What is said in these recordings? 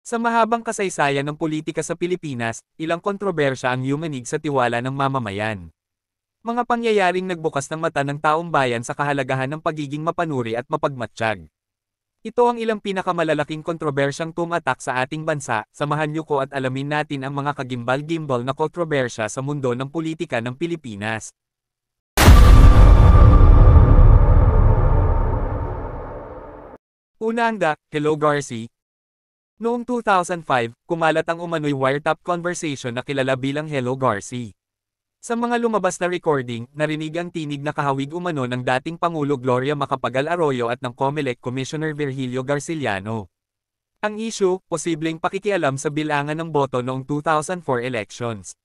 Sa mahabang kasaysayan ng politika sa Pilipinas, ilang kontrobersya ang yumanig sa tiwala ng mamamayan. Mga pangyayaring nagbukas ng mata ng taong bayan sa kahalagahan ng pagiging mapanuri at mapagmatsyag. Ito ang ilang pinakamalalaking kontrobersyang tumatak sa ating bansa. Samahan niyo ko at alamin natin ang mga kagimbal-gimbal na kontrobersya sa mundo ng politika ng Pilipinas. Una ang Hello Garci. Noong 2005, kumalat ang umano'y wiretap conversation na kilala bilang Hello Garci. Sa mga lumabas na recording, narinig ang tinig na kahawig umano ng dating Pangulo Gloria Macapagal Arroyo at ng COMELEC Commissioner Virgilio Garciliano. Ang issue, posibleng pakikialam sa bilangan ng boto noong 2004 elections.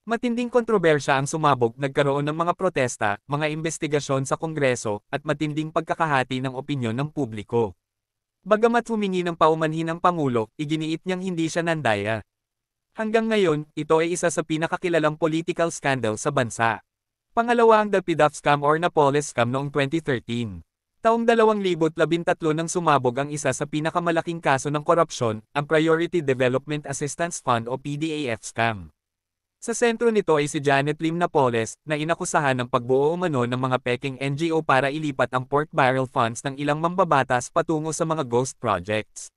Matinding kontrobersya ang sumabog, nagkaroon ng mga protesta, mga investigasyon sa Kongreso, at matinding pagkakahati ng opinyon ng publiko. Bagamat humingi ng paumanhin ang Pangulo, iginiit niyang hindi siya nandaya. Hanggang ngayon, ito ay isa sa pinakakilalang political scandal sa bansa. Pangalawa ang DepEDAF scam or Napoles scam noong 2013. Taong 2013 nang sumabog ang isa sa pinakamalaking kaso ng korupsyon, ang Priority Development Assistance Fund o PDAF scam. Sa sentro nito ay si Janet Lim Napoles, na inakusahan ng pagbuo umano ng mga peking NGO para ilipat ang pork barrel funds ng ilang mambabatas patungo sa mga ghost projects.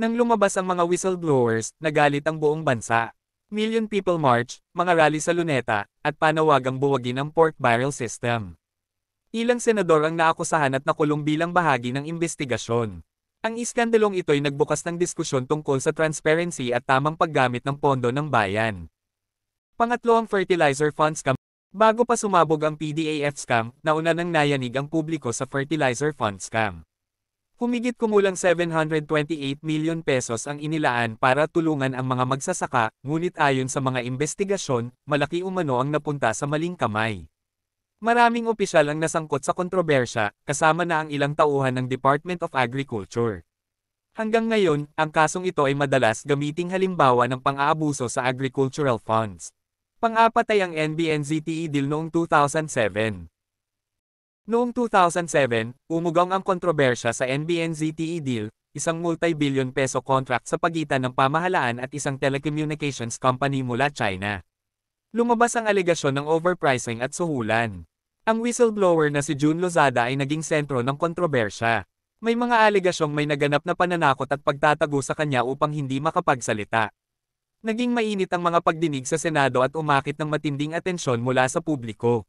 Nang lumabas ang mga whistleblowers, nagalit ang buong bansa. Million People March, mga rally sa Luneta, at panawagang buwagin ang pork barrel system. Ilang senador ang naakusahan at nakulong bilang bahagi ng investigasyon. Ang iskandalong ito'y nagbukas ng diskusyon tungkol sa transparency at tamang paggamit ng pondo ng bayan. Pangatlo ang fertilizer fund scam. Bago pa sumabog ang PDAF scam, nauna nang nayanig ang publiko sa fertilizer fund scam. Humigit kumulang 728 million pesos ang inilaan para tulungan ang mga magsasaka, ngunit ayon sa mga investigasyon, malaki umano ang napunta sa maling kamay. Maraming opisyal ang nasangkot sa kontrobersya, kasama na ang ilang tauhan ng Department of Agriculture. Hanggang ngayon, ang kasong ito ay madalas gamiting halimbawa ng pang-aabuso sa agricultural funds. Pang-apat ay ang NBNZTE deal noong 2007. Noong 2007, umugong ang kontrobersya sa NBNZTE deal, isang multi-billion peso contract sa pagitan ng pamahalaan at isang telecommunications company mula China. Lumabas ang alegasyon ng overpricing at suhulan. Ang whistleblower na si June Lozada ay naging sentro ng kontrobersya. May mga alegasyong may naganap na pananakot at pagtatago sa kanya upang hindi makapagsalita. Naging mainit ang mga pagdinig sa Senado at umakit ng matinding atensyon mula sa publiko.